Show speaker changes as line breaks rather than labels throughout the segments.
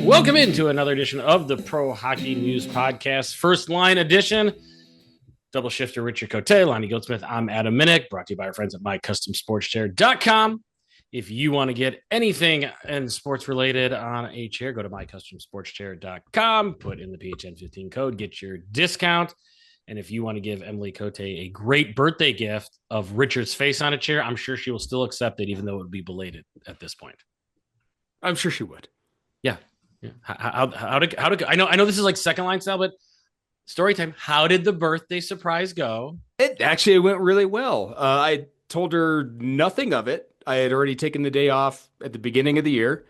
Welcome into another edition of the Pro Hockey News Podcast, First Line Edition. Double shifter Richard Cote, Lonny Goldsmith. I'm Adam Minnick, brought to you by our friends at MyCustomSportsChair.com. If you want to get anything and sports related on a chair, go to MyCustomSportsChair.com, put in the PHN15 code, get your discount. And if you want to give Emily Cote a great birthday gift of Richard's face on a chair, I'm sure she will still accept it, even though it would be belated at this point.
I'm sure she would.
Yeah. How I know this is like second line style, but story time. How did the birthday surprise go?
It actually went really well. I told her nothing of it. I had already taken the day off at the beginning of the year.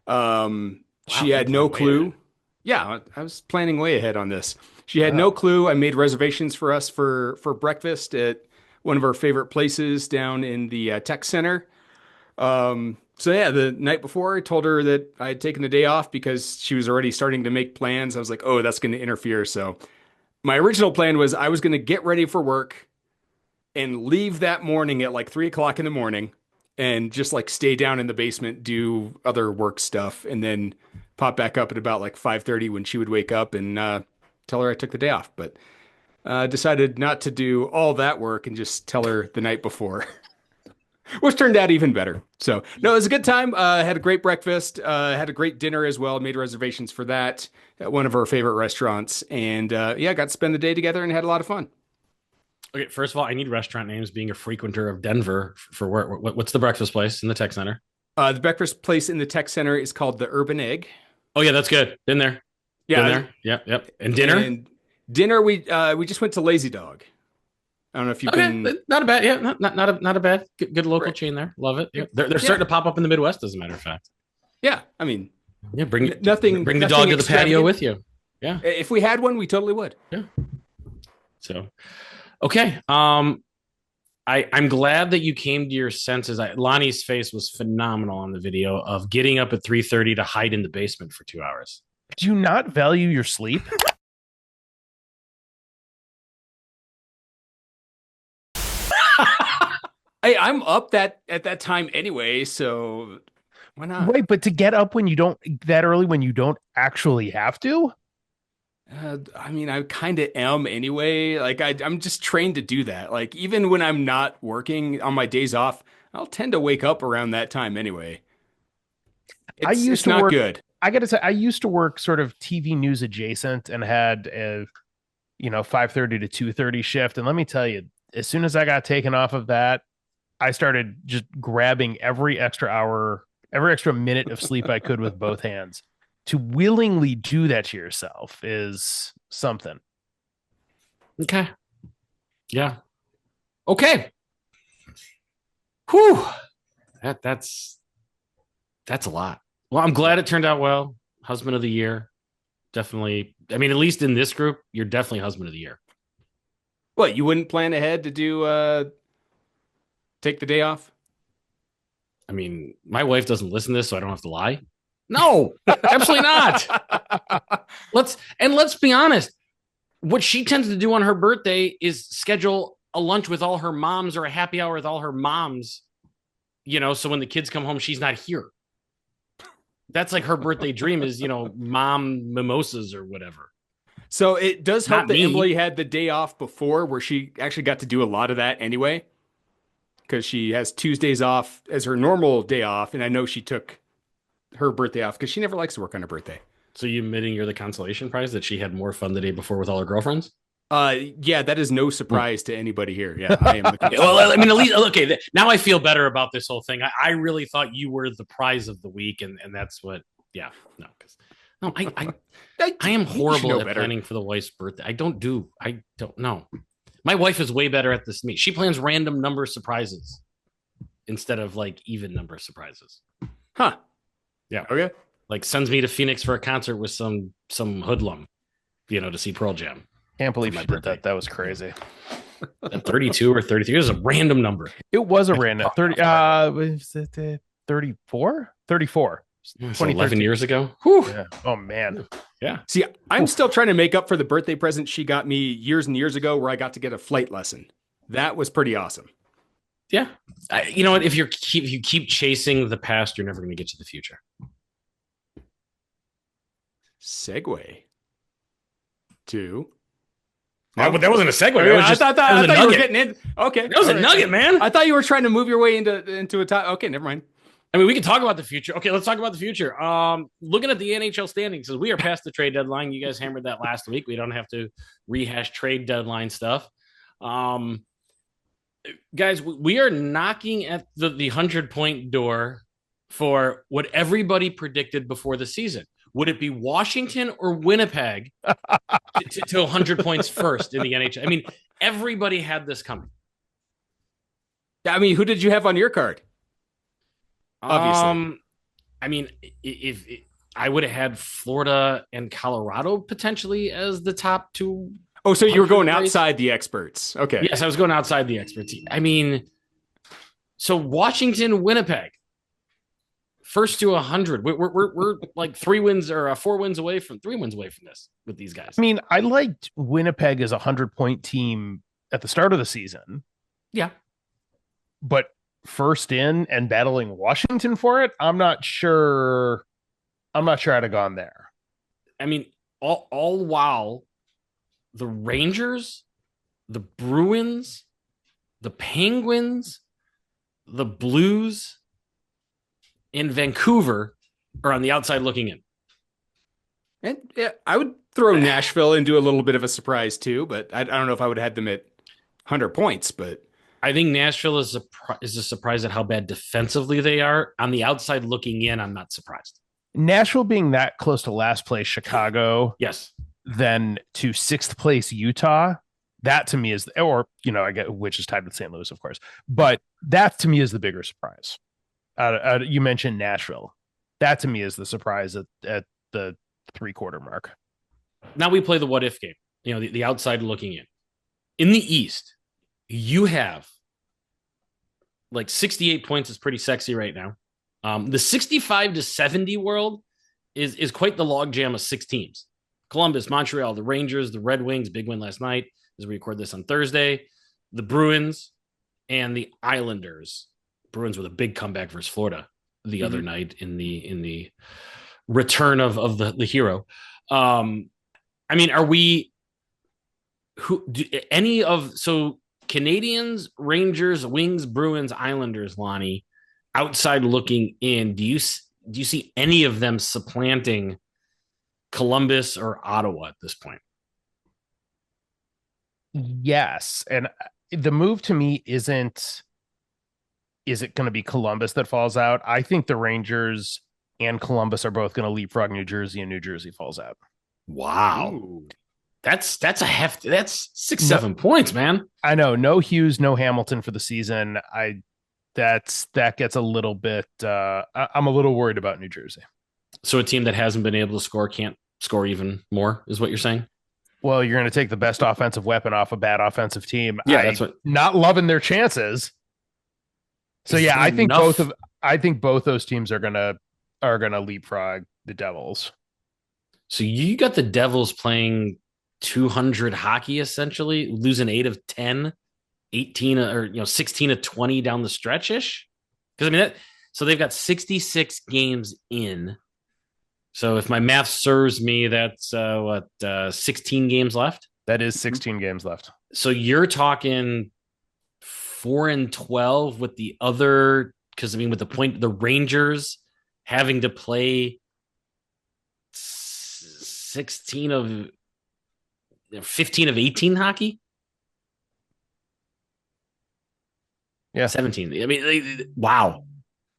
She had no clue. Yeah, I was planning way ahead on this. She had no clue. I made reservations for us for breakfast at one of our favorite places down in the tech center. So yeah, the night before I told her that I had taken the day off because she was already starting to make plans. I was like, oh, that's going to interfere. So my original plan was I was going to get ready for work and leave that morning at like 3:00 in the morning and just like stay down in the basement, do other work stuff, and then pop back up at about like 5:30 when she would wake up and tell her I took the day off. But decided not to do all that work and just tell her the night before. Which turned out even better. So, no, it was a good time. Had a great breakfast. Had a great dinner as well. Made reservations for that at one of our favorite restaurants. And, got to spend the day together and had a lot of fun.
Okay, first of all, I need restaurant names. Being a frequenter of Denver, for what's the breakfast place in the tech center?
The breakfast place in the tech center is called the Urban Egg.
Oh, yeah, that's good. Been there.
Yeah.
Yep. And dinner?
And dinner, we just went to Lazy Dog. I don't know if you've been.
Not a bad, not a bad, good local chain there. Love it. Yeah. They're starting to pop up in the Midwest, as a matter of fact.
Yeah, I mean,
bring
the
dog to the patio with you. Yeah,
if we had one, we totally would.
Yeah. So, okay. I'm glad that you came to your senses. Lonnie's face was phenomenal on the video of getting up at 3:30 to hide in the basement for 2 hours.
Do you not value your sleep?
Hey, I'm up at that time anyway, so why not?
Wait, but to get up when you don't that early when you don't actually have to?
I mean, I kind of am anyway. Like I'm just trained to do that. Like even when I'm not working on my days off, I'll tend to wake up around that time anyway. It's not good.
I got to say, I used to work sort of TV news adjacent and had a 5:30 to 2:30 shift. And let me tell you, as soon as I got taken off of that, I started just grabbing every extra hour, every extra minute of sleep I could with both hands. To willingly do that to yourself is something.
Okay. Yeah. Okay. Whew. That's a lot. Well, I'm glad it turned out well. Husband of the year. Definitely. I mean, at least in this group, you're definitely husband of the year.
What, you wouldn't plan ahead to do take the day off?
I mean, my wife doesn't listen to this, so I don't have to lie. No, absolutely not. Let's be honest. What she tends to do on her birthday is schedule a lunch with all her moms or a happy hour with all her moms, so when the kids come home, she's not here. That's like her birthday dream is, mom mimosas or whatever.
So it does help that Emily had the day off before where she actually got to do a lot of that anyway. Because she has Tuesdays off as her normal day off. And I know she took her birthday off because she never likes to work on her birthday.
So you admitting you're the consolation prize that she had more fun the day before with all her girlfriends?
Yeah, that is no surprise to anybody here. Yeah, I am the consolation.
Well, I mean, at least, okay, now I feel better about this whole thing. I really thought you were the prize of the week. And that's what, yeah, no, because no, I am horrible at planning for the wife's birthday. I don't know. My wife is way better at this than me. She plans random number surprises instead of like even number surprises.
Huh.
Yeah.
Okay.
Like sends me to Phoenix for a concert with some hoodlum, to see Pearl Jam.
Can't believe she did that. That was crazy.
32 or 33 it was a random number.
It was a random 30. Was it 34? 34.
So 11 years ago.
Whew. Yeah. Oh man.
Yeah.
See, I'm still trying to make up for the birthday present she got me years and years ago where I got to get a flight lesson. That was pretty awesome.
Yeah. You know what? If you keep chasing the past, you're never going to get to the future.
segue to.
No, but that wasn't a segue.
I thought you were getting in. Okay,
that was a nugget, man.
I thought you were trying to move your way into a top. Okay, never mind.
I mean, we can talk about the future. Okay, let's talk about the future. Looking at the NHL standings, because we are past the trade deadline. You guys hammered that last week. We don't have to rehash trade deadline stuff. Guys, we are knocking at the 100-point door for what everybody predicted before the season. Would it be Washington or Winnipeg to 100 points first in the NHL? I mean, everybody had this coming.
I mean, who did you have on your card? Obviously.
I mean, if I would have had Florida and Colorado potentially as the top two.
Oh, so you were going outside the experts. Okay.
Yes, I was going outside the experts. I mean, so Washington, Winnipeg. First to 100. We're like 4 wins away from this with these guys.
I mean, I liked Winnipeg as a 100-point team at the start of the season.
Yeah.
But first in and battling Washington for it, I'm not sure I'd have gone there.
I mean, all while the Rangers, the Bruins, the Penguins, the Blues, in Vancouver are on the outside looking in.
And yeah, I would throw Nashville into a little bit of a surprise too, but I don't know if I would have had them at 100 points, but
I think Nashville is a surprise at how bad defensively they are. On the outside looking in, I'm not surprised.
Nashville being that close to last place Chicago,
yes,
then to 6th place Utah, that to me is, or I get which is tied with St. Louis, of course, but that to me is the bigger surprise. You mentioned Nashville. That to me is the surprise at the 3/4 mark.
Now we play the what if game. The outside looking in. In the East, you have like 68 points is pretty sexy right now. The 65 to 70 world is quite the logjam of 6 teams. Columbus, Montreal, the Rangers, the Red Wings, big win last night as we record this on Thursday. The Bruins and the Islanders. Bruins with a big comeback versus Florida the other night in the return of the hero. I mean, are we Canadians, Rangers, Wings, Bruins, Islanders, Lonny, outside looking in, do you see any of them supplanting Columbus or Ottawa at this point?
Yes, and the move to me isn't, is it going to be Columbus that falls out? I think the Rangers and Columbus are both going to leapfrog New Jersey, and New Jersey falls out.
Wow. Ooh. That's a hefty, that's 6-7 points, man.
I know. No Hughes, no Hamilton for the season. That gets a little bit, I'm a little worried about New Jersey.
So a team that hasn't been able to score can't score even more is what you're saying?
Well, you're going to take the best offensive weapon off a bad offensive team.
Yeah, that's what.
Not loving their chances. So yeah, I think both those teams are gonna leapfrog the Devils.
So you got the Devils playing 200 hockey, essentially losing 8 of 10, 18 or 16 of 20 down the stretch ish. Because I mean so they've got 66 games in. So if my math serves me, that's 16 games left.
That is 16 games left.
So you're talking 4-12 with the other, because I mean, with the Rangers having to play 15 of 18 hockey.
Yeah,
17. I mean, wow,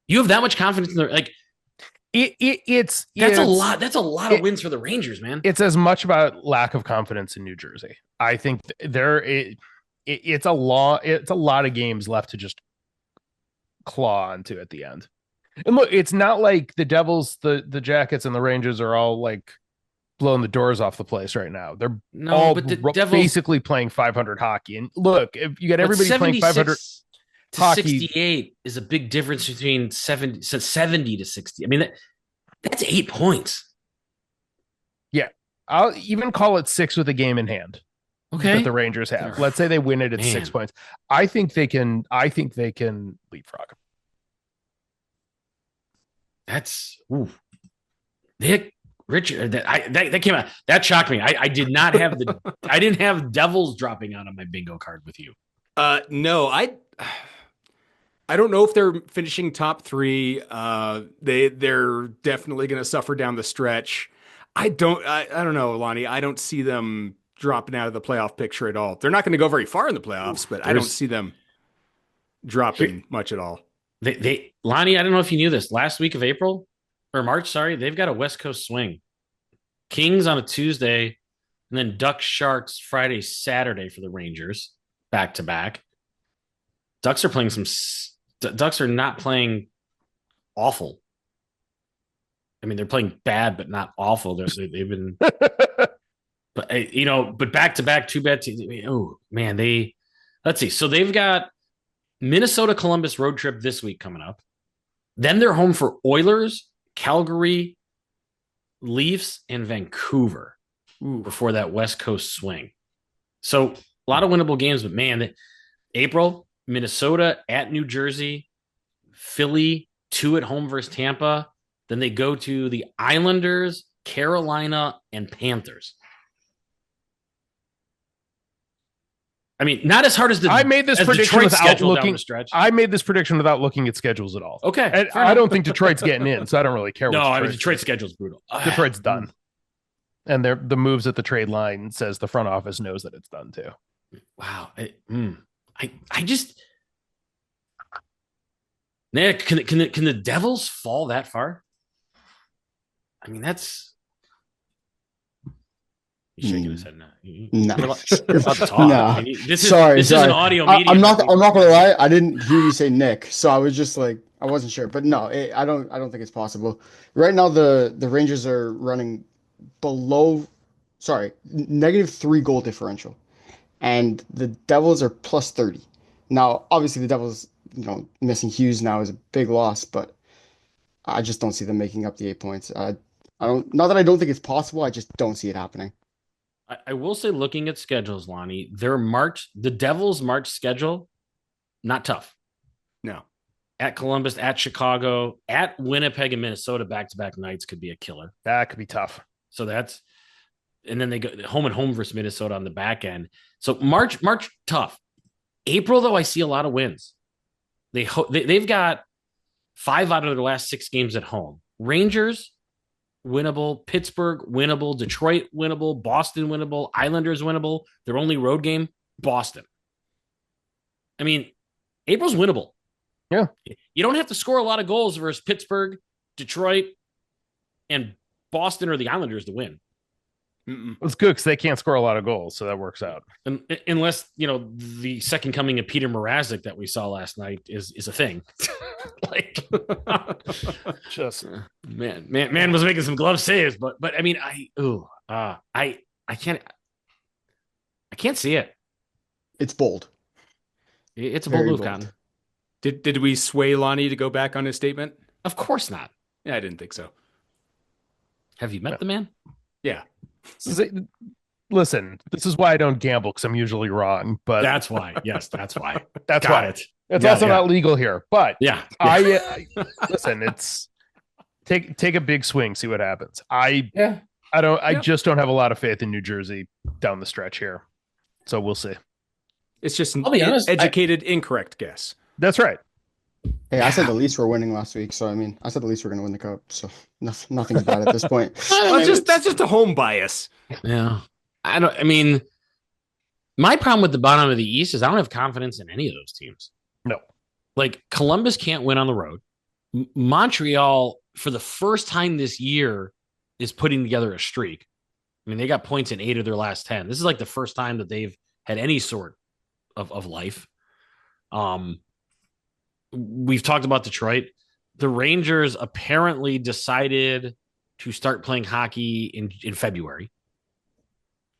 you have that much confidence in the that's a lot. That's a lot of wins for the Rangers, man.
It's as much about lack of confidence in New Jersey. I think it's a lot of games left to just claw onto at the end. And look, it's not like the Devils, the Jackets, and the Rangers are all like blowing the doors off the place right now. They're all basically playing 500 hockey. And look, if you got everybody playing 500
to hockey, 68 is a big difference between 70 to 60. I mean, that's 8 points.
Yeah, I'll even call it 6 with a game in hand.
Okay,
that the Rangers have. Let's say they win it at 6 points. I think they can leapfrog.
That's Nick. Richard, that came out. That shocked me. I did not have I didn't have Devils dropping out on my bingo card with you.
No, I don't know if they're finishing top 3. They're definitely going to suffer down the stretch. I don't know, Lonnie. I don't see them dropping out of the playoff picture at all. They're not going to go very far in the playoffs, but I don't see them dropping much at all.
Lonnie, I don't know if you knew this. Last week of April or March, sorry, they've got a West Coast swing. Kings on a Tuesday, and then Ducks Sharks Friday, Saturday for the Rangers, back to back. Ducks are playing Ducks are not playing awful. I mean, they're playing bad, but not awful. They've been, but but back to back, too bad. Oh man, let's see. So they've got Minnesota Columbus road trip this week coming up. Then they're home for Oilers, Calgary, Leafs, and Vancouver before that West Coast swing. So a lot of winnable games, but man, April, Minnesota at New Jersey, Philly, 2 at home versus Tampa. Then they go to the Islanders, Carolina, and Panthers. I mean, not as hard as
I made this prediction without looking.
I
made this prediction without looking at schedules at all.
Okay,
and I don't think Detroit's getting in, so I don't really care.
No, I mean Detroit's schedule's brutal.
Detroit's done, and the moves at the trade line says the front office knows that it's done too.
Wow, I just Nick, can the Devils fall that far? I mean, that's. He's shaking his head now.
No.
I mean, this is an audio medium.
I'm not gonna lie. I didn't hear you say Nick, so I was just like, I wasn't sure. But no, I don't think it's possible. Right now, the Rangers are running -3 goal differential, and the Devils are +30. Now, obviously, the Devils, missing Hughes now is a big loss, but I just don't see them making up the 8 points. Not that I don't think it's possible. I just don't see it happening.
I will say, looking at schedules, Lonnie, the Devils' March schedule, not tough.
No.
At Columbus, at Chicago, at Winnipeg and Minnesota, back-to-back nights could be a killer.
That could be tough.
So and then they go home versus Minnesota on the back end. So March tough. April, though, I see a lot of wins. They've got 5 out of their last 6 games at home. Rangers, winnable. Pittsburgh, winnable. Detroit, winnable. Boston, winnable. Islanders, winnable. Their only road game, Boston. I mean, April's winnable.
Yeah.
You don't have to score a lot of goals versus Pittsburgh, Detroit, and Boston or the Islanders to win.
It's good because they can't score a lot of goals, so that works out.
Unless, the second coming of Peter Mrazek that we saw last night is a thing. Like,
just
man was making some glove saves, but I mean, I can't see it.
It's bold.
It's a bold move, Cotton.
Did we sway Lonnie to go back on his statement?
Of course not.
Yeah, I didn't think so.
Have you met the man?
Yeah.
Listen, this is why I don't gamble, because I'm usually wrong. But
that's why. Yes, that's why.
That's
Got
why.
it.
It's also not legal here. But
yeah.
I listen. It's take a big swing, see what happens. I just don't have a lot of faith in New Jersey down the stretch here. So we'll see.
It's just
I'll be honest,
educated, incorrect guess.
That's right.
Hey, I said the Leafs were winning last week, so I mean, I said the Leafs were going to win the cup, so nothing's bad at this point.
That's just a home bias.
Yeah, I mean, my problem with the bottom of the East is I don't have confidence in any of those teams.
No,
like Columbus can't win on the road. Montreal, for the first time this year, is putting together a streak. I mean, they got points in 8 of their last 10. This is like the first time that they've had any sort of life. We've talked about Detroit. The Rangers apparently decided to start playing hockey in February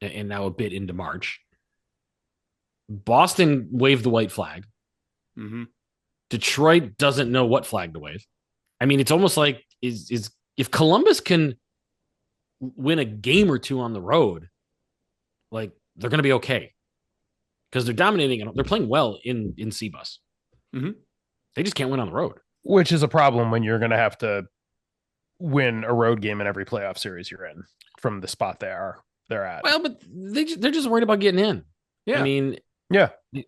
and now a bit into March. Boston waved the white flag.
Mm-hmm.
Detroit doesn't know what flag to wave. I mean, it's almost like is if Columbus can win a game or 2 on the road, like they're going to be okay because they're dominating and they're playing well in C-Bus.
Mm-hmm.
They just can't win on the road.
Which is a problem when you're going to have to win a road game in every playoff series you're in from the spot they're at.
Well, but they're just worried about getting in.
Yeah.
I mean,
yeah.
Their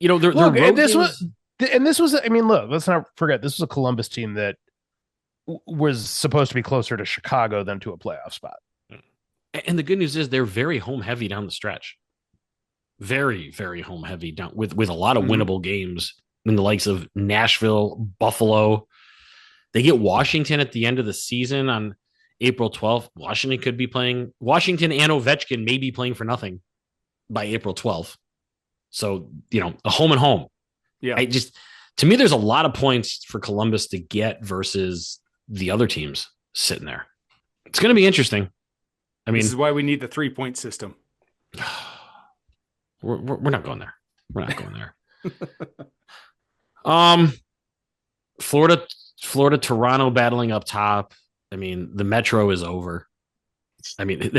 Look,
road
this
games,
was, I mean, look, let's not forget, this was a Columbus team that was supposed to be closer to Chicago than to a playoff spot.
and the good news is they're very home heavy down the stretch. Very, very home heavy down with a lot of winnable games in the likes of Nashville, Buffalo. They get Washington at the end of the season on April 12th. Washington could be playing. Washington and Ovechkin may be playing for nothing by April 12th. So, a home and home.
Yeah.
To me, there's a lot of points for Columbus to get versus the other teams sitting there. It's going to be interesting. I mean,
this is why we need the 3-point system.
We're not going there. We're not going there. Florida, Toronto battling up top. I mean, the Metro is over. I mean,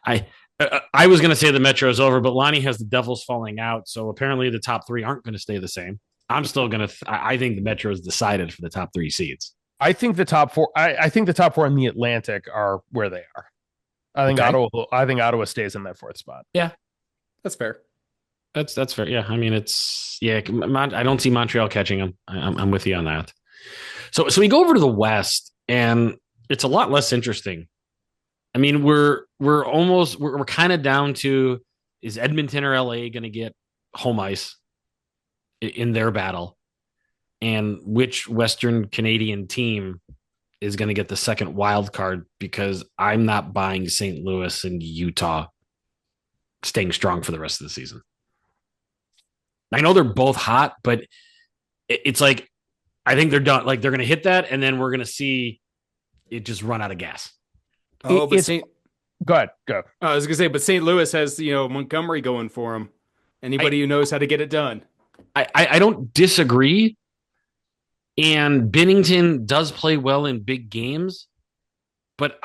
I was going to say the Metro is over, but Lonny has the Devils falling out. So apparently the top three aren't going to stay the same. I'm still going to, I think the Metro is decided for the top three seeds.
I think the top four, I think the top four in the Atlantic are where they are. I think Ottawa stays in that fourth spot.
Yeah.
That's fair.
That's fair. Yeah. I mean, I don't see Montreal catching them. I'm with you on that. So we go over to the West and it's a lot less interesting. I mean, we're kind of down to, is Edmonton or LA going to get home ice in their battle, and which Western Canadian team is going to get the second wild card? Because I'm not buying St. Louis and Utah staying strong for the rest of the season. I know they're both hot, but it's like, I think they're done. Like they're going to hit that, and then we're going to see it just run out of gas.
Oh, but
Go.
I was going to say, but St. Louis has, Montgomery going for him. Anybody who knows how to get it done.
I don't disagree. And Binnington does play well in big games, but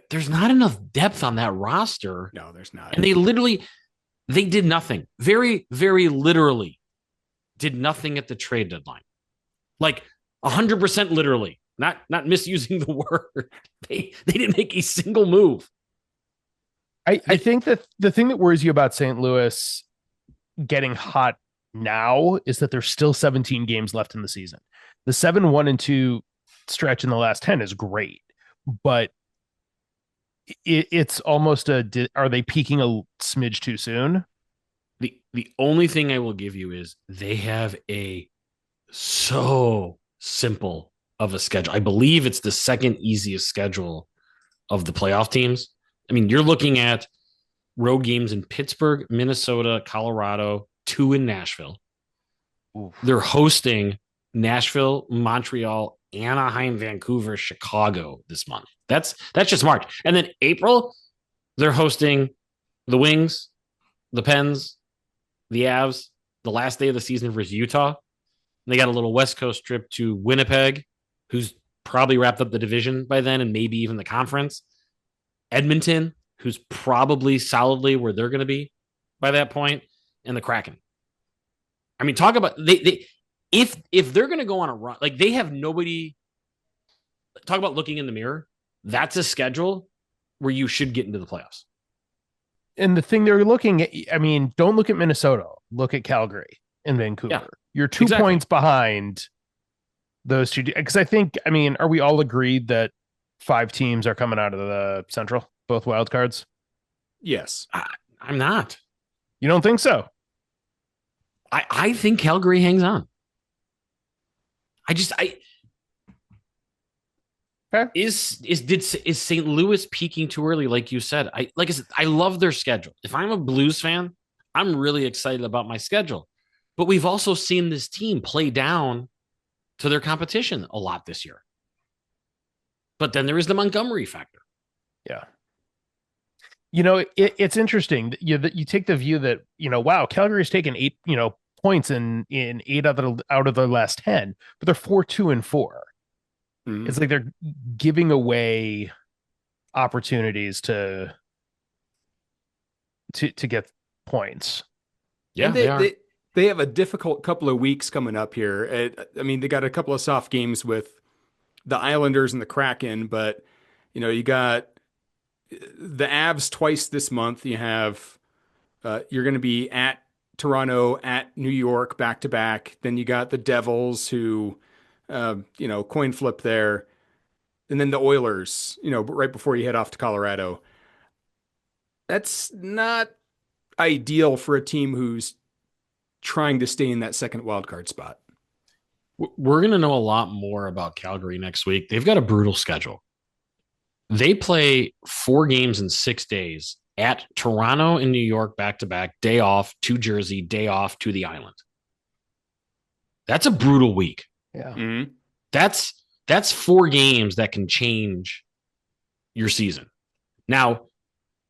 there's not enough depth on that roster.
No, there's not.
And they did nothing. Very, very literally did nothing at the trade deadline. Like 100% literally, not misusing the word. They didn't make a single move.
I think that the thing that worries you about St. Louis getting hot now is that there's still 17 games left in the season. The 7-1-2 stretch in the last 10 is great, but it's almost are they peaking a smidge too soon?
The only thing I will give you is they have a so simple of a schedule. I believe it's the second easiest schedule of the playoff teams. I mean, you're looking at road games in Pittsburgh, Minnesota, Colorado, 2 in Nashville. Oof. They're hosting Nashville, Montreal, Anaheim, Vancouver, Chicago this month. That's just March. And then April, they're hosting the Wings, the Pens, the Avs, the last day of the season versus Utah. And they got a little West Coast trip to Winnipeg, who's probably wrapped up the division by then and maybe even the conference. Edmonton, who's probably solidly where they're going to be by that point, and the Kraken. I mean, talk about if they're going to go on a run, like they have nobody. Talk about looking in the mirror. That's a schedule where you should get into the playoffs.
And the thing they're looking at, I mean, don't look at Minnesota. Look at Calgary and Vancouver. Yeah, you're 2 points behind those two. Because I think, I mean, are we all agreed that 5 teams are coming out of the Central, both wild cards?
Yes.
I'm not.
You don't think so?
I think Calgary hangs on.
Okay.
Is St. Louis peaking too early? Like you said, I said, I love their schedule. If I'm a Blues fan, I'm really excited about my schedule. But we've also seen this team play down to their competition a lot this year. But then there is the Montgomery factor.
Yeah. It's interesting. You take the view that, wow, Calgary's taken 8, points in 8 out of the last 10, but they're 4-2-4. Mm-hmm. It's like they're giving away opportunities to get points.
Yeah, they have a difficult couple of weeks coming up here. I mean, they got a couple of soft games with the Islanders and the Kraken, but you got the Avs twice this month. You have you're going to be at Toronto, at New York, back to back. Then you got the Devils, who coin flip there, and then the Oilers. Right before you head off to Colorado. That's not ideal for a team who's trying to stay in that second wildcard spot.
We're going to know a lot more about Calgary next week. They've got a brutal schedule. They play 4 games in 6 days at Toronto and New York back to back, day off to Jersey, day off to the island. That's a brutal week.
Yeah.
Mm-hmm.
That's 4 games that can change your season. Now,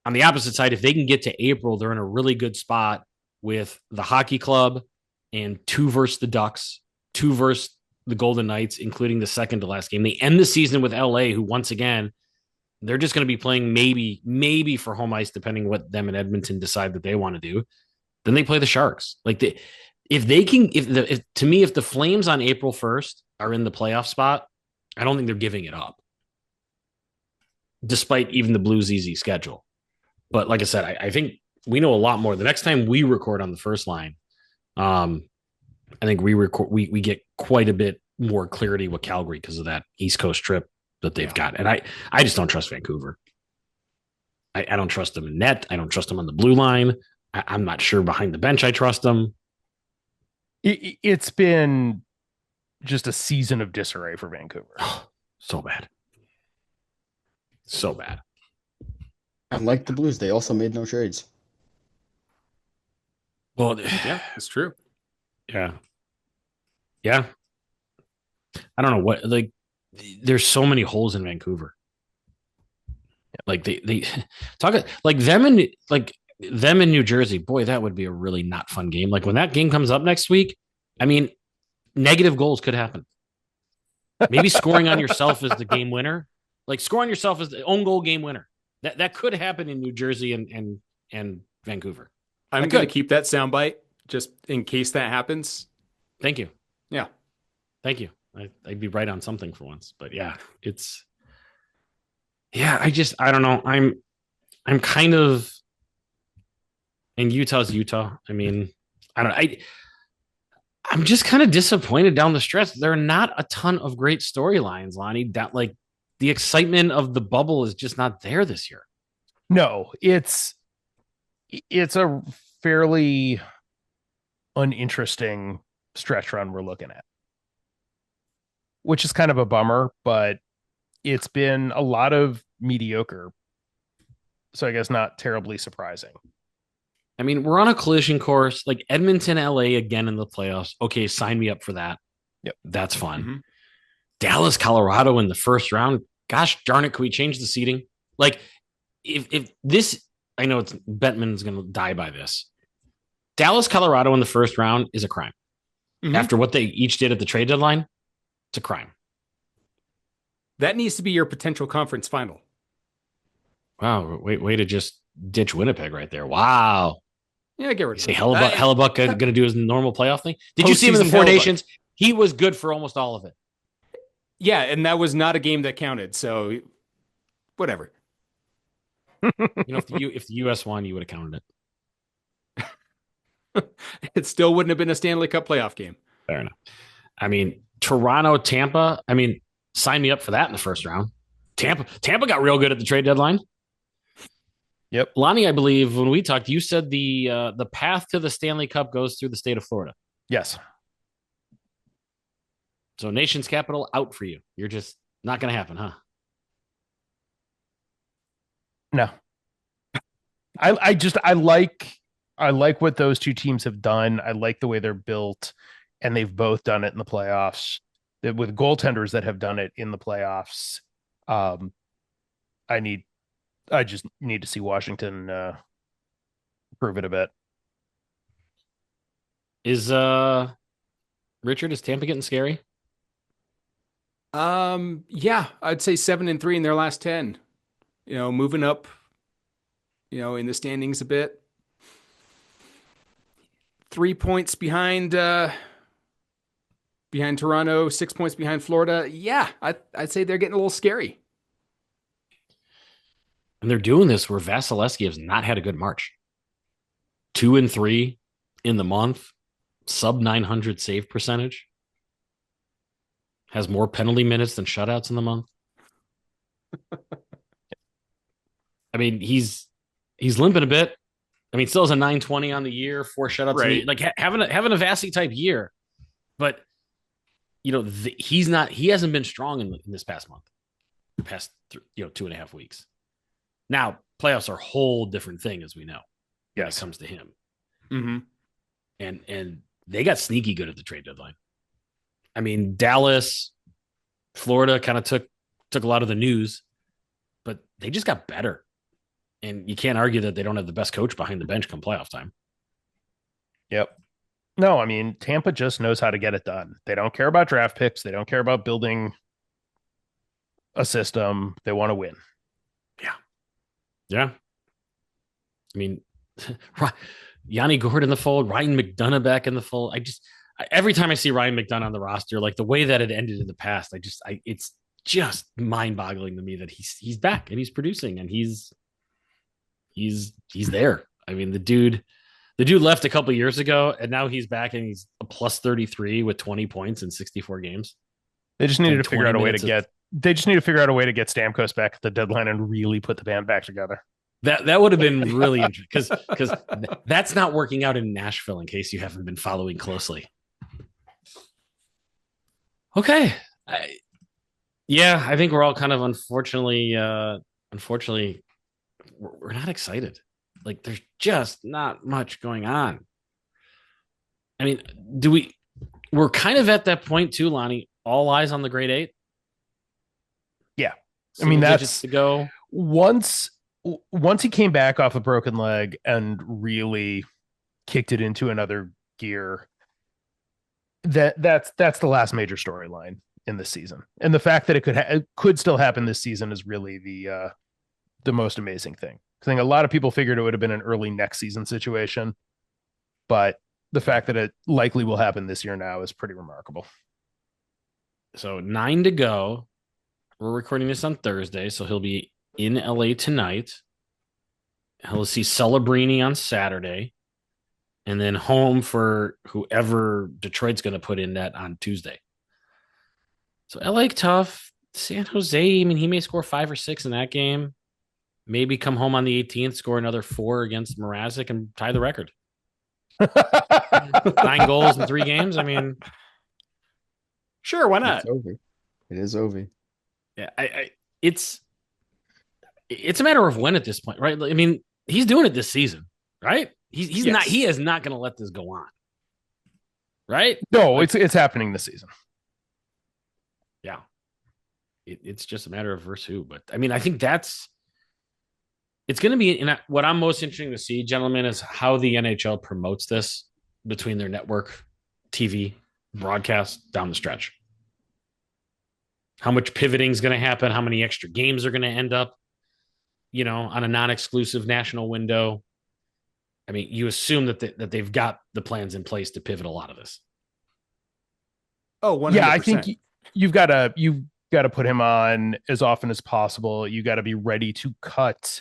on the opposite side, if they can get to April, they're in a really good spot with the hockey club and 2 versus the Ducks, 2 versus the Golden Knights, including the second to last game. They end the season with LA, who once again, they're just going to be playing maybe for home ice, depending what them and Edmonton decide that they want to do. Then they play the Sharks. If the Flames on April 1st are in the playoff spot, I don't think they're giving it up, despite even the Blues' easy schedule. But like I said, I think we know a lot more. The next time we record on the first line, I think we get quite a bit more clarity with Calgary because of that East Coast trip that they've got. And I just don't trust Vancouver. I don't trust them in net. I don't trust them on the blue line. I'm not sure behind the bench I trust them.
It's been just a season of disarray for Vancouver.
So bad. So bad.
Unlike the Blues, they also made no trades.
Well,
yeah, it's true.
Yeah. Yeah. I don't know what, there's so many holes in Vancouver. Like they talk like them in New Jersey. Boy, that would be a really not fun game. Like when that game comes up next week, I mean, negative goals could happen. Maybe scoring on yourself is the game winner. Like scoring yourself is the own goal game winner. That could happen in New Jersey and Vancouver.
I'm going to keep that soundbite just in case that happens.
Thank you.
Yeah.
Thank you. I'd be right on something for once, but yeah, I don't know. I'm kind of, and Utah's Utah. I mean, I'm just kind of disappointed down the stretch. There are not a ton of great storylines, Lonnie. That like the excitement of the bubble is just not there this year.
No, it's a fairly uninteresting stretch run we're looking at, which is kind of a bummer, but it's been a lot of mediocre. So I guess not terribly surprising.
I mean, we're on a collision course, like Edmonton, LA again in the playoffs. Okay, sign me up for that.
Yep.
That's fun.
Mm-hmm.
Dallas, Colorado in the first round. Gosh darn it, can we change the seating? Like, if this, I know it's Bettman's going to die by this. Dallas, Colorado in the first round is a crime.
Mm-hmm.
After what they each did at the trade deadline, it's a crime.
That needs to be your potential conference final.
Wow, way to just ditch Winnipeg right there. Wow.
Yeah, get rid of
Say Hellebuck going to do his normal playoff thing. Did you see him in the Four Nations? He was good for almost all of it.
Yeah, and that was not a game that counted. So, whatever.
If the U.S. won, you would have counted
it. It still wouldn't have been a Stanley Cup playoff game.
Fair enough. I mean, Toronto, Tampa. I mean, sign me up for that in the first round. Tampa got real good at the trade deadline.
Yep.
Lonnie, I believe when we talked, you said the path to the Stanley Cup goes through the state of Florida.
Yes.
So nation's capital out for you. You're just not going to happen, huh?
No. I like what those two teams have done. I like the way they're built, and they've both done it in the playoffs. With goaltenders that have done it in the playoffs. I just need to see Washington prove it a bit.
Is Tampa getting scary?
Yeah, I'd say 7-3 in their last 10. Moving up, in the standings a bit. 3 points behind behind Toronto, 6 points behind Florida. Yeah, I'd say they're getting a little scary.
And they're doing this where Vasilevsky has not had a good March. 2-3 in the month, sub 900 save percentage, has more penalty minutes than shutouts in the month. I mean, he's limping a bit. I mean, still has a 920 on the year, 4 shutouts.
Right.
Like having a Vasi type year, but he hasn't been strong in this past month, the past 2.5 weeks. Now playoffs are a whole different thing, as we know. When it comes to him.
Mm-hmm.
And they got sneaky good at the trade deadline. I mean, Dallas, Florida kind of took a lot of the news, but they just got better. And you can't argue that they don't have the best coach behind the bench come playoff time.
Yep. No, I mean, Tampa just knows how to get it done. They don't care about draft picks. They don't care about building a system. They want to win.
Yeah. I mean, Yanni Gord in the fold, Ryan McDonough back in the fold. Every time I see Ryan McDonough on the roster, like the way that it ended in the past, it's just mind-boggling to me that he's back and he's producing and he's there. I mean, the dude left a couple years ago and now he's back and he's a plus 33 with 20 points in 64 games.
They just needed to figure out a way to get Stamkos back at the deadline and really put the band back together.
That would have been really interesting because that's not working out in Nashville, in case you haven't been following closely. Okay. I think we're all kind of unfortunately, we're not excited. Like there's just not much going on. I mean, we're kind of at that point too, Lonnie, all eyes on the grade 8.
Yeah. I
Single
mean, that's
digits to go.
Once he came back off a broken leg and really kicked it into another gear, that's the last major storyline in this season. And the fact that it could still happen this season is really the most amazing thing. I think a lot of people figured it would have been an early next season situation, but the fact that it likely will happen this year now is pretty remarkable.
So 9 to go. We're recording this on Thursday, so he'll be in LA tonight. He'll see Celebrini on Saturday, and then home for whoever Detroit's going to put in net on Tuesday. So LA tough. San Jose, I mean, he may score 5 or 6 in that game. Maybe come home on the 18th, score another 4 against Mrazek and tie the record. 9 goals in 3 games. I mean,
sure, why not?
It's over. It is over.
Yeah, it's a matter of when at this point, right? I mean, he's doing it this season, right? He is not going to let this go on, right?
No, it's happening this season.
Yeah, it's just a matter of versus who. But I mean, I think it's going to be. And what I'm most interested to see, gentlemen, is how the NHL promotes this between their network, TV, broadcast down the stretch. How much pivoting is going to happen? How many extra games are going to end up, on a non-exclusive national window? I mean, you assume that they've got the plans in place to pivot a lot of this.
Oh, 100%.
Yeah, I think you've got to put him on as often as possible. You got to be ready to cut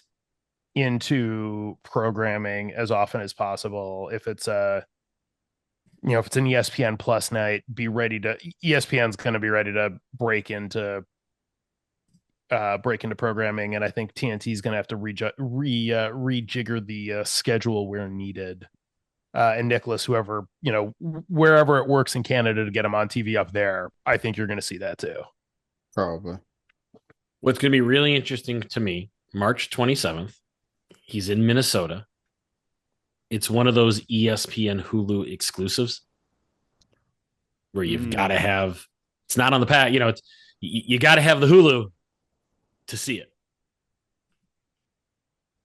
into programming as often as possible. If it's if it's an ESPN Plus night, ESPN's going to be ready to break into programming, and I think TNT is going to have to rejigger the schedule where needed. And Nicholas, whoever, wherever it works in Canada to get him on TV up there, I think you're going to see that too.
Probably.
What's going to be really interesting to me, March 27th, he's in Minnesota. It's one of those ESPN Hulu exclusives where you've got to have, it's not on the pad, you got to have the Hulu to see it.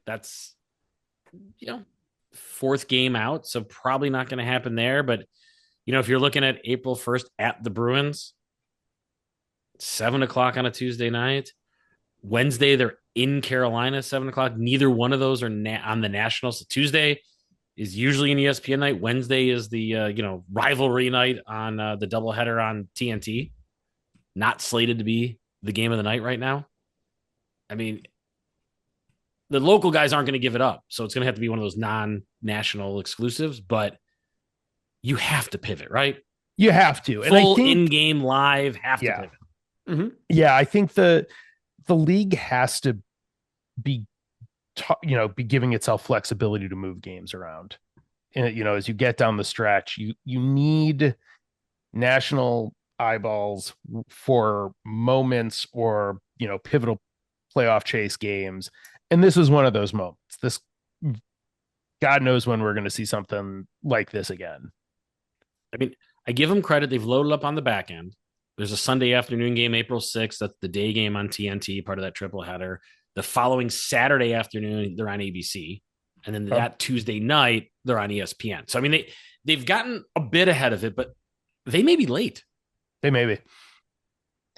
That's, 4th game out, so probably not going to happen there. But, if you're looking at April 1st at the Bruins, 7:00 on a Tuesday night, Wednesday, they're in Carolina, 7:00. Neither one of those are on the Nationals. Tuesday, is usually an ESPN night. Wednesday is the rivalry night on the doubleheader on TNT. Not slated to be the game of the night right now. I mean, the local guys aren't going to give it up, so it's going to have to be one of those non-national exclusives. But you have to pivot, right?
You have to.
And full in-game live have to pivot.
Mm-hmm. Yeah, I think the league has to be giving itself flexibility to move games around. And as you get down the stretch, you need national eyeballs for moments or pivotal playoff chase games. And this is one of those moments. This, God knows when we're going to see something like this again.
I mean, I give them credit. They've loaded up on the back end. There's a Sunday afternoon game, April 6th. That's the day game on TNT, part of that triple header. The following Saturday afternoon, they're on ABC. And then that Tuesday night, they're on ESPN. So, I mean, they've gotten a bit ahead of it, but they may be late.
They may be.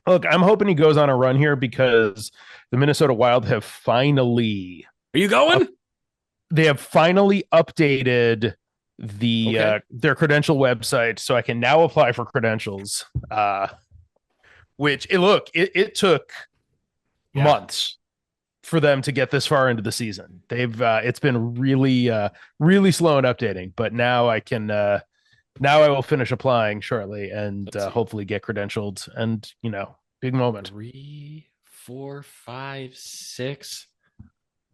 Look, I'm hoping he goes on a run here because the Minnesota Wild have finally...
Are you going?
They have finally updated their credential website, so I can now apply for credentials. Which, it took months for them to get this far into the season. It's been really slow in updating, but now I can... Now I will finish applying shortly and hopefully get credentialed and, big moment.
3, 4, 5, 6.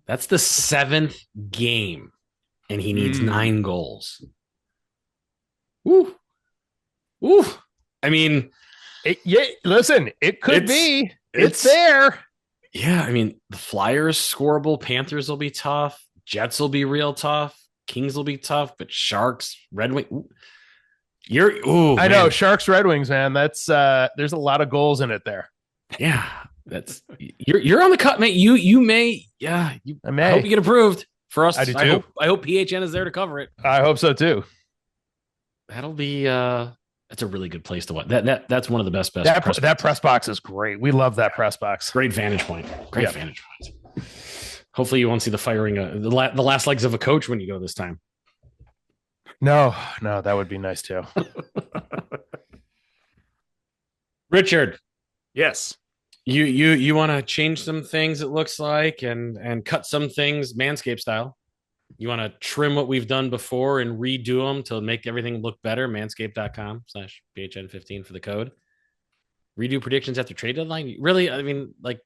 That's the 7th game and he needs 9 goals. Woo. Woo. I mean,
listen, it could be. It's there.
Yeah. I mean, the Flyers scoreable, Panthers will be tough. Jets will be real tough. Kings will be tough, but Sharks, Red Wings. I know Sharks, Red Wings, man. That's there's a lot of goals in it there.
Yeah,
that's you're on the cut, mate. You may, I hope you get approved for us.
I do too.
I hope PHN is there to cover it.
I hope so too.
That'll be that's a really good place to watch. That's one of the best.
That press box is great. We love that press box.
Great vantage point. Vantage point. Hopefully, you won't see the firing the last legs of a coach when you go this time.
No, that would be nice too.
Richard.
Yes.
You want to change some things, it looks like, and cut some things Manscaped style. You want to trim what we've done before and redo them to make everything look better. Manscaped.com/PHN15 for the code. Redo predictions after trade deadline. Really, I mean, like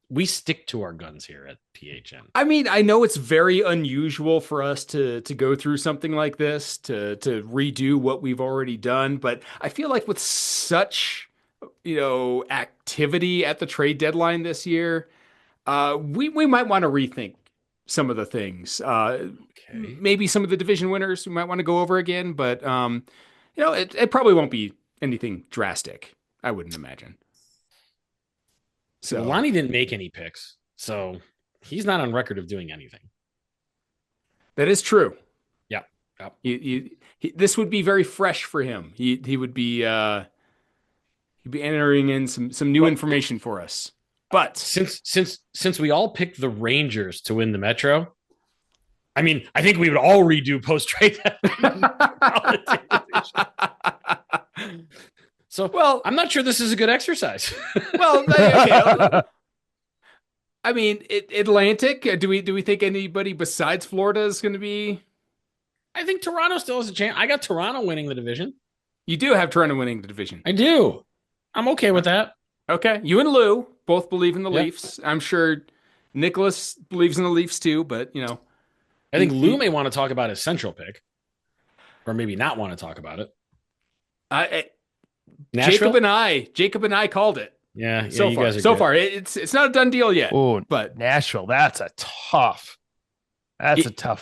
we stick to our guns here at PHN.
I mean, I know it's very unusual for us to go through something like this, to redo what we've already done. But I feel like with such, activity at the trade deadline this year, we might want to rethink some of the things. Maybe some of the division winners we might want to go over again. But, it probably won't be anything drastic, I wouldn't imagine.
So Lonny didn't make any picks, so he's not on record of doing anything.
That is true.
Yeah.
This would be very fresh for him. He would be he'd be entering in some new information for us. But
since we all picked the Rangers to win the Metro, I mean, I think we would all redo post trade. So, I'm not sure this is a good exercise.
I mean, Atlantic. Do we think anybody besides Florida is going to be?
I think Toronto still has a chance. I got Toronto winning the division.
You do have Toronto winning the division.
I do. I'm okay with that.
Okay, you and Lou both believe in the Leafs. I'm sure Nicholas believes in the Leafs too, but I
think Lou may want to talk about his central pick, or maybe not want to talk about it.
Jacob and I called it.
Yeah.
So far, it's not a done deal yet.
Oh,
but
Nashville, that's a tough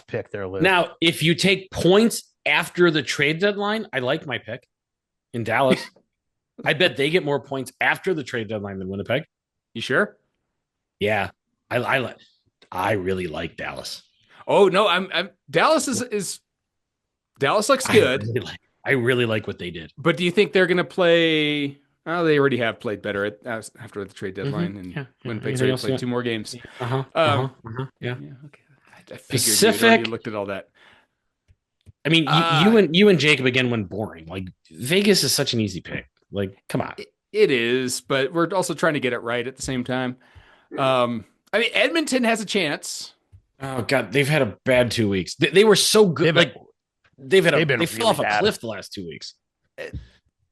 pick there, Lou.
Now, if you take points after the trade deadline, I like my pick in Dallas. I bet they get more points after the trade deadline than Winnipeg.
You sure?
Yeah, I really like Dallas.
Oh no, I'm Dallas is Dallas looks good.
I really like what they did.
But do you think they're going to play? Oh, they already have played better after the trade deadline, and Winnipeg's already played 2 more games.
Yeah.
Yeah. Okay. I figured you already looked at all that.
I mean, you and Jacob again went boring. Like Vegas is such an easy pick. Like, come on.
It is, but we're also trying to get it right at the same time. I mean, Edmonton has a chance.
Oh God, they've had a bad 2 weeks. They were so good. They fell
really
off a
bad.
cliff the last 2 weeks.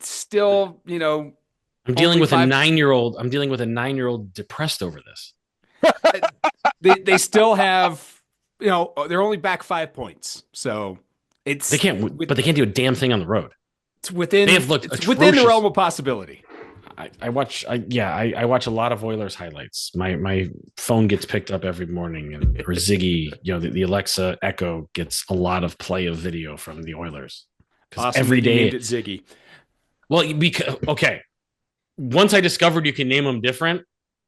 Still,
I'm dealing with a 9-year-old. I'm dealing with a 9-year-old depressed over this.
they still have, they're only back 5 points, so
they can't do a damn thing on the road.
It's within the realm of possibility.
I watch a lot of Oilers highlights. My phone gets picked up every morning, or Ziggy, the Alexa Echo gets a lot of play of video from the Oilers.
Awesome.
Every day,
named it Ziggy.
Well, okay. Once I discovered you can name them different,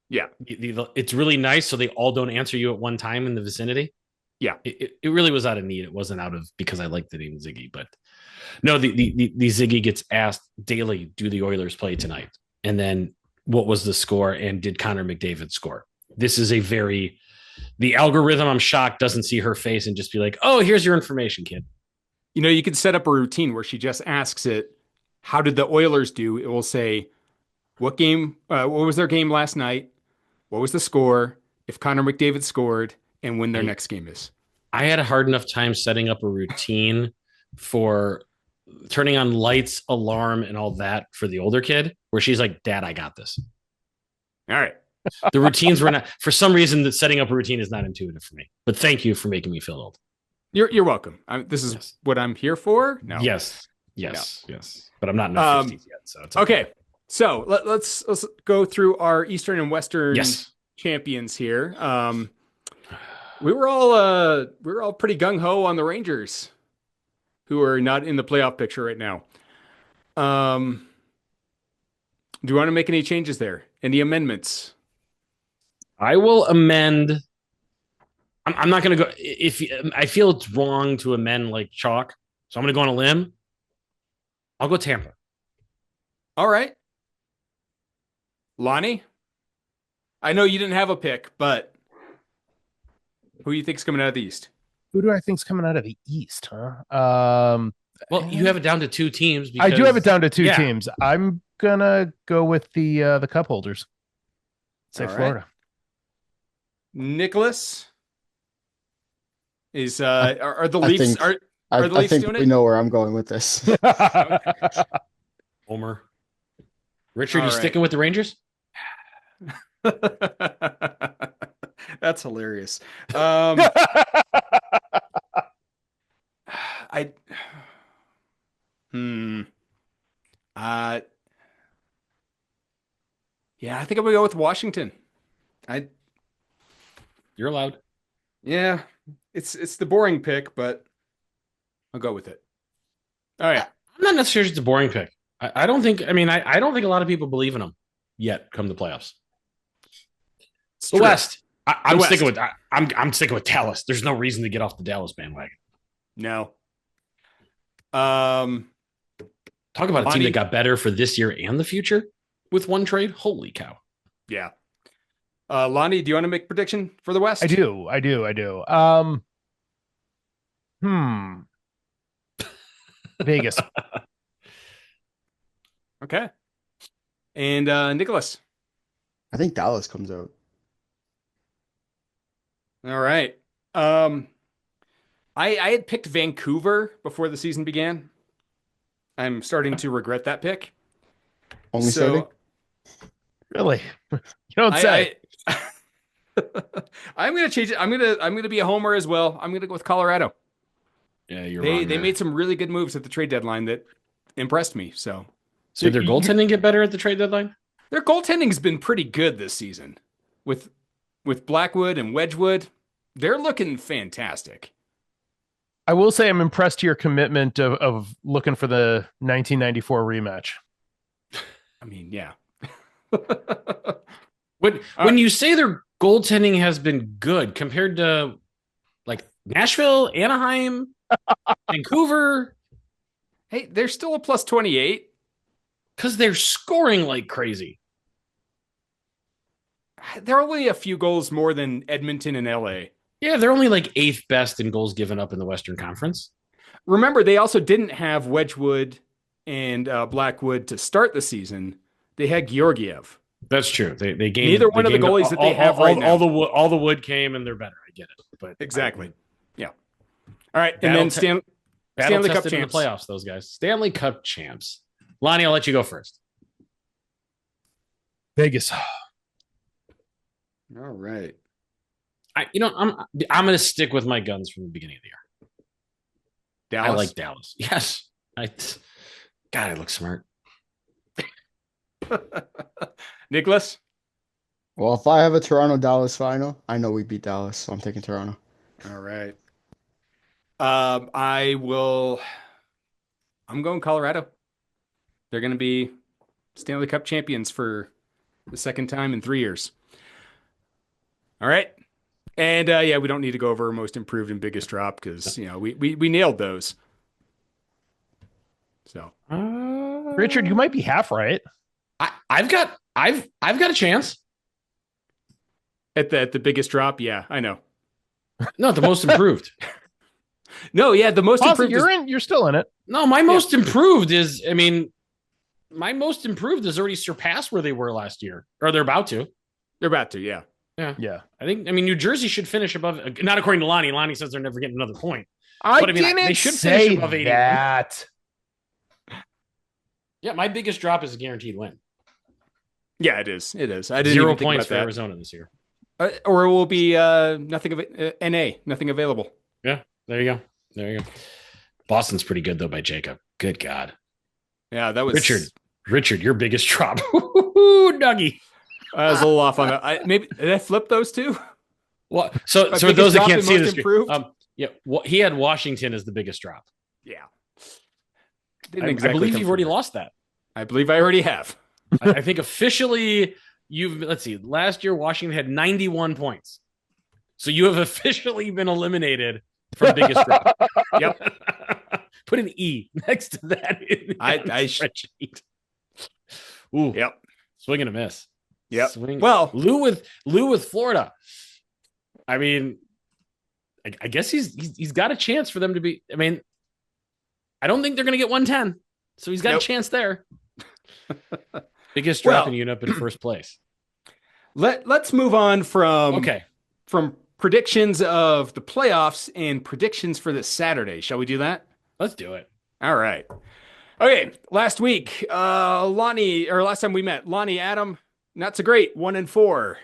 yeah,
it's really nice. So they all don't answer you at one time in the vicinity.
Yeah,
it really was out of need. It wasn't out of because I like the name Ziggy, but no, the Ziggy gets asked daily, do the Oilers play tonight? And then what was the score? And did Connor McDavid score? This is the algorithm, I'm shocked, doesn't see her face and just be like, oh, here's your information, kid.
You could set up a routine where she just asks it, how did the Oilers do? It will say, what was their game last night? What was the score? If Connor McDavid scored and when their next game is.
I had a hard enough time setting up a routine for turning on lights, alarm, and all that for the older kid, where she's like, Dad, I got this.
All right.
The routines were not, for some reason, that setting up a routine is not intuitive for me. But thank you for making me feel old.
You're welcome. This is what I'm here for. No.
Yes. But I'm not in the 50s yet, so it's
okay. So let's go through our Eastern and Western champions here. We were all pretty gung ho on the Rangers, who are not in the playoff picture right now. Do you want to make any changes there? Any amendments?
I will amend. I'm not going to go. I feel it's wrong to amend like chalk, so I'm going to go on a limb. I'll go Tampa.
All right. Lonnie? I know you didn't have a pick, but who do you think's coming out of the East?
Who do I think's coming out of the East, huh?
Well, you have it down to 2 teams.
I do have it down to 2 teams. I'm gonna go with the cup holders. Say Florida.
Nicholas is are the Leafs are the Leafs doing it?
We know where I'm going with this.
Homer. Richard, you sticking with the Rangers?
That's hilarious. I think I'm gonna go with Washington.
You're allowed.
Yeah, it's the boring pick, but I'll go with it. All right.
I'm not necessarily it's a boring pick. I don't think. I mean, I don't think a lot of people believe in them yet. Come the playoffs. The West. I'm sticking with. I'm sticking with Dallas. There's no reason to get off the Dallas bandwagon.
No.
Talk about a team that got better for this year and the future with one trade. Holy cow!
Yeah. Lonnie, do you want to make a prediction for the West?
I do. Vegas.
Okay. And Nicholas.
I think Dallas comes out.
All right. I had picked Vancouver before the season began. I'm starting to regret that pick.
Only starting?
Really? You don't say.
I'm going to change it. I'm going to be a homer as well. I'm going to go with Colorado.
Yeah, you're wrong.
They made some really good moves at the trade deadline that impressed me. So
did their goaltending get better at the trade deadline?
Their goaltending's been pretty good this season. With Blackwood and Wedgwood, they're looking fantastic.
I will say I'm impressed to your commitment of looking for the 1994 rematch.
I mean, yeah.
When you say their goaltending has been good compared to like Nashville, Anaheim, Vancouver,
hey, they're still a plus 28
because they're scoring like crazy.
They're only a few goals more than Edmonton and LA.
Yeah, they're only like 8th best in goals given up in the Western Conference.
Remember, they also didn't have Wedgwood and Blackwood to start the season. They had Georgiev.
That's true. They gained
Neither one of the
gained
goalies that they have right now.
All the wood came and they're better. I get it, but
Exactly. Yeah. All right, and then Stanley Cup champs.
In the playoffs. Those guys, Stanley Cup champs. Lonnie, I'll let you go first.
Vegas.
All right.
I'm going to stick with my guns from the beginning of the year.
Dallas.
I like Dallas. Yes. God, I look smart.
Nicholas?
Well, if I have a Toronto-Dallas final, I know we beat Dallas, so I'm taking Toronto.
All right. I'm going Colorado. They're going to be Stanley Cup champions for the second time in 3 years. All right. And we don't need to go over most improved and biggest drop because we nailed those. So
Richard, you might be half right.
I've got a chance
at the biggest drop. Yeah, I know.
No, the most improved.
No, yeah, the most improved.
You're still in it.
No, my most improved is. My most improved has already surpassed where they were last year, or they're about to.
They're about to, yeah.
Yeah.
I think. New Jersey should finish above. Not according to Lonnie. Lonnie says they're never getting another point.
They should finish above 80. That.
Yeah, my biggest drop is a guaranteed win.
Yeah, it is. It is. I didn't
0
even think
points
about
for
that.
Arizona this year,
or it will be nothing of NA, nothing available.
Yeah, there you go. Boston's pretty good though by Jacob. Good God.
Yeah, that was
Richard, your biggest drop. Dougie.
I was a little off on that. Maybe did I flip those two?
Well, so for those that can't see this, he had Washington as the biggest drop.
Yeah.
I believe you've already lost that.
I believe I already have.
I think officially let's see, last year Washington had 91 points. So you have officially been eliminated from biggest drop. Yep. Put an E next to that in the spreadsheet. Ooh.
Yep.
Swing and a miss.
Yep.
Well, Lou with Florida. I guess he's got a chance for them to be. I don't think they're going to get 110, so he's got a chance there. Biggest drop and you end up in first place.
Let's move on from predictions of the playoffs and predictions for this Saturday. Shall we do that?
Let's do it.
All right. Okay. Last time we met, Lonnie, Adam, not so great. 1-4.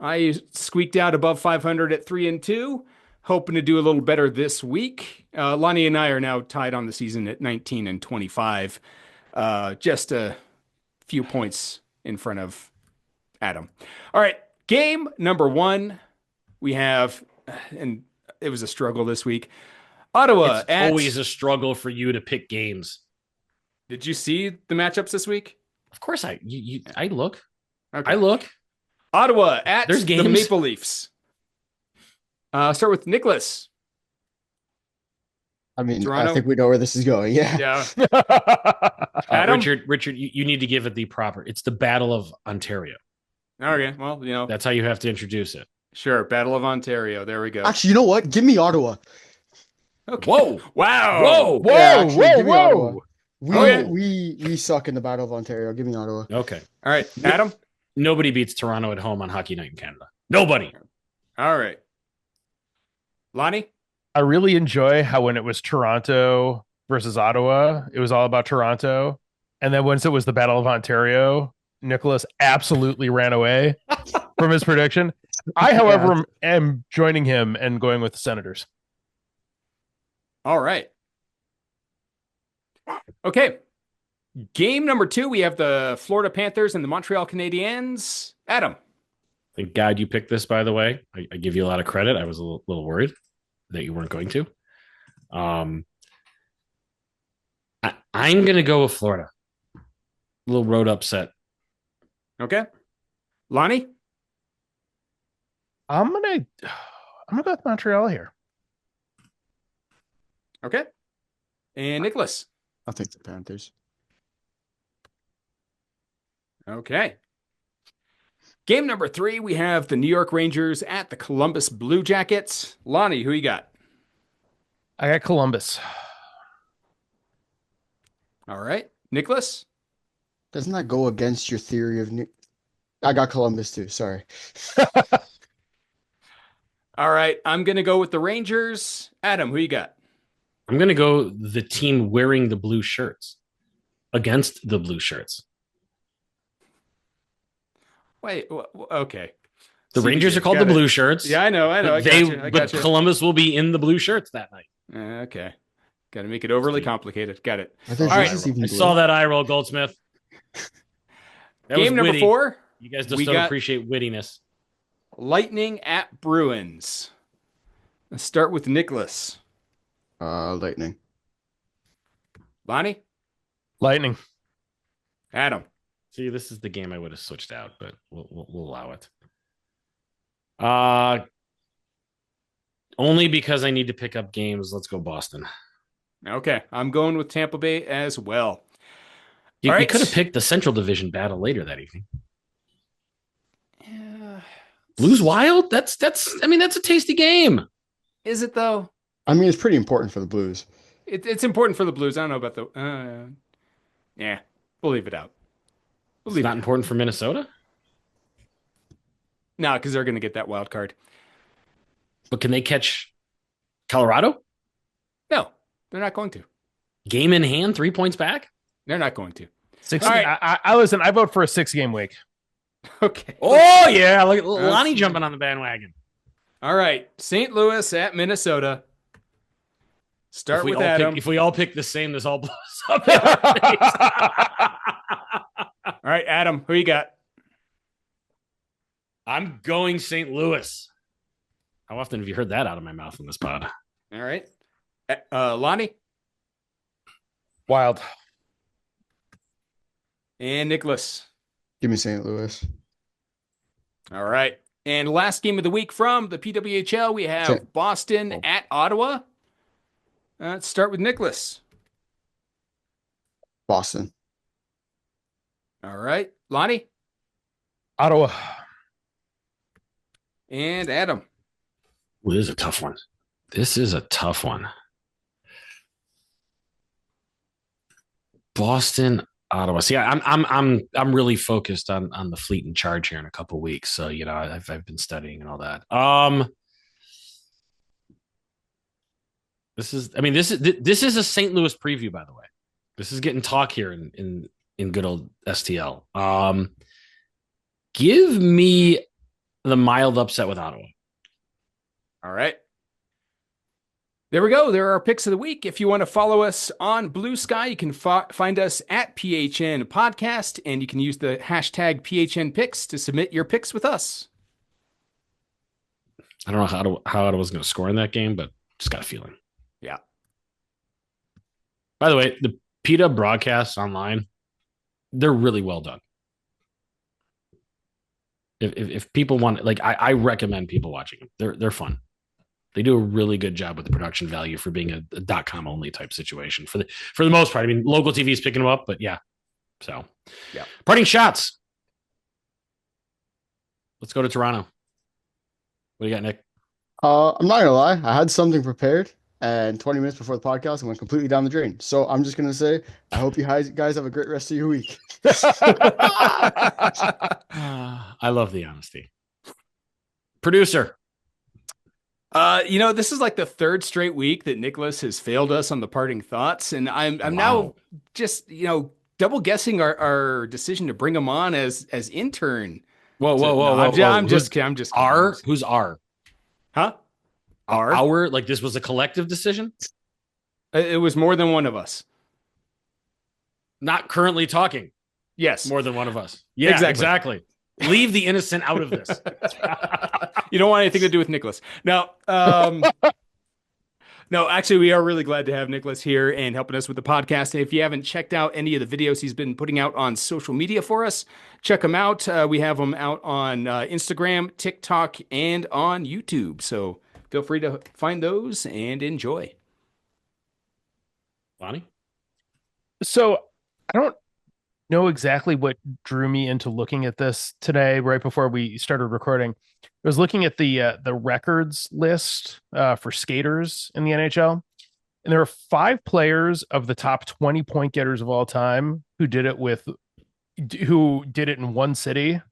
I squeaked out above 500 at 3-2. Hoping to do a little better this week. Lonnie and I are now tied on the season at 19-25. Just a few points in front of Adam. All right. Game number 1. We have, and it was a struggle this week. Ottawa.
It's always a struggle for you to pick games.
Did you see the matchups this week?
Of course I look.
Okay.
I look.
Ottawa at
There's games.
The Maple Leafs. Start with Nicholas.
Toronto? I think we know where this is going. Yeah.
Adam?
Richard, you need to give it the proper. It's the Battle of Ontario.
Okay. Well,
that's how you have to introduce it.
Sure. Battle of Ontario. There we go.
Actually, you know what? Give me Ottawa.
Okay.
Whoa.
Wow.
Whoa. We suck in the Battle of Ontario. Give me Ottawa.
Okay.
All right. Adam?
Nobody beats Toronto at home on Hockey Night in Canada. Nobody.
All right. Lonnie?
I really enjoy how when it was Toronto versus Ottawa, it was all about Toronto. And then once it was the Battle of Ontario, Nicholas absolutely ran away from his prediction. I, however, am joining him and going with the Senators.
All right. Okay. Game number 2, we have the Florida Panthers and the Montreal Canadiens. Adam?
Thank God you picked this, by the way. I give you a lot of credit. I was a little worried that you weren't going to. I'm going to go with Florida. A little road upset.
Okay. Lonnie?
I'm gonna go with Montreal here.
Okay. And Nicholas?
I'll take the Panthers.
Okay. Game number 3, we have the New York Rangers at the Columbus Blue Jackets. Lonnie, who you got?
I got Columbus.
All right. Nicholas?
Doesn't that go against your theory of New? I got Columbus too. Sorry.
All right. I'm going to go with the Rangers. Adam, who you got?
I'm going to go the team wearing the blue shirts against the blue shirts.
Wait, okay.
The Rangers are called the blue shirts.
Yeah, I know. I got you.
Columbus will be in the blue shirts that night.
Okay. Got to make it overly complicated. Got it.
Are their
All right.
jerseys even
I
blue?
saw that eye roll, Goldsmith. That
Game
was
number
witty.
4.
You guys just don't appreciate wittiness.
Lightning at Bruins. Let's start with Nicholas.
Lightning.
Lonnie?
Lightning.
Adam?
See, this is the game I would have switched out, but we'll allow it. Only because I need to pick up games. Let's go Boston.
Okay. I'm going with Tampa Bay as well.
You
All right.
could have picked the Central Division battle later that evening.
Yeah.
Blues Wild? That's a tasty game.
Is it though?
I mean, it's pretty important for the Blues.
It's important for the Blues. I don't know about the. Yeah, we'll leave it out.
It's not important for Minnesota?
No, because they're going to get that wild card.
But can they catch Colorado?
No, they're not going to.
Game in hand, 3 points back?
They're not going to.
Six.
All right.
I listen. I vote for a 6-game week.
Okay.
Oh, yeah. Look at Lonnie jumping on the bandwagon.
All right. St. Louis at Minnesota. Start with Adam.
If we all pick the same, this all blows up in our face.
All right, Adam, who you got?
I'm going St. Louis. How often have you heard that out of my mouth in this pod?
All right. Lonnie?
Wild.
And Nicholas.
Give me St. Louis.
All right. And last game of the week from the PWHL, we have Boston at Ottawa. Let's start with Nicholas.
Boston.
All right. Lonnie?
Ottawa.
And Adam.
Well, this is a tough one. This is a tough one. Boston, Ottawa. See, I'm really focused on the Fleet in charge here in a couple of weeks. So, you know, I've been studying and all that. This is a St. Louis preview, by the way. This is getting talk here in good old STL. Give me the mild upset with Ottawa.
All right. There we go. There are our picks of the week. If you want to follow us on Blue Sky, you can find us at PHN Podcast, and you can use the hashtag PHN Picks to submit your picks with us.
I don't know how Ottawa's going to score in that game, but just got a feeling.
Yeah.
By the way, the PETA broadcasts online, they're really well done. If people want, like, I recommend people watching them. They're fun. They do a really good job with the production value for being a .com only type situation for the most part. I mean, local TV is picking them up, but yeah. So,
yeah.
Parting shots. Let's go to Toronto. What do you got, Nick?
I'm not gonna lie. I had something prepared, and 20 minutes before the podcast, I went completely down the drain. So I'm just gonna say, I hope you guys have a great rest of your week.
I love the honesty. Producer.
This is like the third straight week that Nicholas has failed us on the parting thoughts, and I'm now just double guessing our decision to bring him on as intern.
Whoa!
I'm just kidding.
Who's R?
Huh?
Our like this was a collective decision.
It was more than one of us.
Not currently talking.
Yes,
more than one of us. Yeah, exactly. Leave the innocent out of this.
You don't want anything to do with Nicholas. No, no, actually, we are really glad to have Nicholas here and helping us with the podcast. And if you haven't checked out any of the videos he's been putting out on social media for us, check them out. We have them out on Instagram, TikTok, and on YouTube. So feel free to find those and enjoy.
Lonnie?
So I don't know exactly what drew me into looking at this today, right before we started recording. I was looking at the records list for skaters in the NHL, And there are 5 players of the top 20 point getters of all time who did it in one city,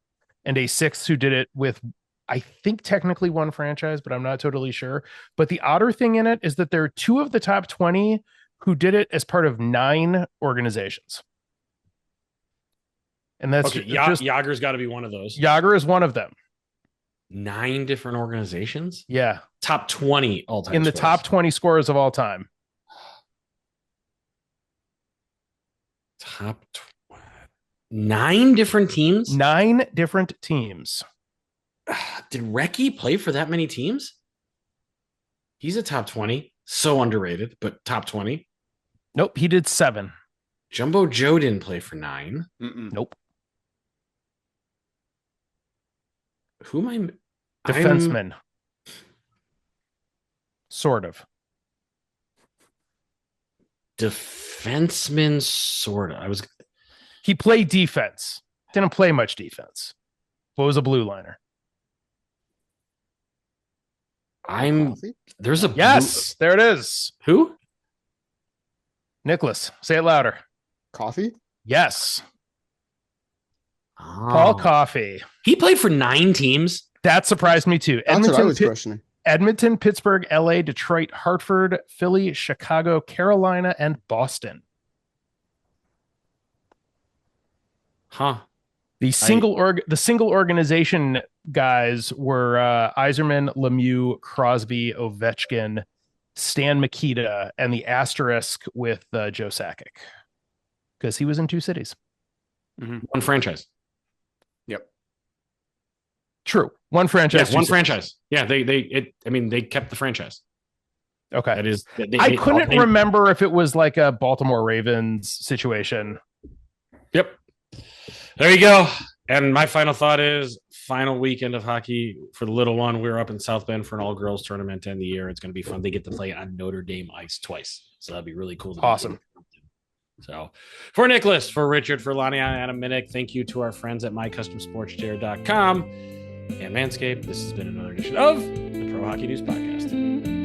and a 6th who did it with, I think, technically one franchise, but I'm not totally sure. But the odder thing in it is that there are 2 of the top 20 who did it as part of 9 organizations. And that's
okay. Yager's got to be one of those.
Yager is one of them.
9 different organizations.
Yeah.
Top 20 all time.
In the top 20 scorers of all time.
Top 9 different teams.
9 different teams.
Did Reki play for that many teams? He's a top 20. So underrated, but top 20.
Nope, he did 7.
Jumbo Joe didn't play for 9.
Nope.
Who am I?
Defenseman. Sort of.
Defenseman, sort of.
He played defense. Didn't play much defense. But was a blue liner.
There's a
yes, there it is.
Who?
Nicholas, say it louder.
Coffee?
Yes.
Oh.
Paul Coffey.
He played for 9 teams.
That surprised me too.
That's what I was questioning.
Edmonton, Pittsburgh, LA, Detroit, Hartford, Philly, Chicago, Carolina, and Boston.
Huh.
The single organization guys were Yzerman, Lemieux, Crosby, Ovechkin, Stan Mikita, and the asterisk with Joe Sakic, because he was in 2 cities.
One franchise.
Yep.
True. One franchise.
Yeah, one franchise. Yeah, they kept the franchise.
Okay.
That is.
I couldn't remember if it was like a Baltimore Ravens situation.
Yep. There you go. And my final thought is final weekend of hockey for the little one. We're up in South Bend for an all-girls tournament to end the year. It's going to be fun. They get to play on Notre Dame ice twice. So that'd be really cool.
Awesome.
So for Nicholas, for Richard, for Lonny, I'm Adam Minnick. Thank you to our friends at mycustomsportschair.com and Manscaped. This has been another edition of the Pro Hockey News Podcast.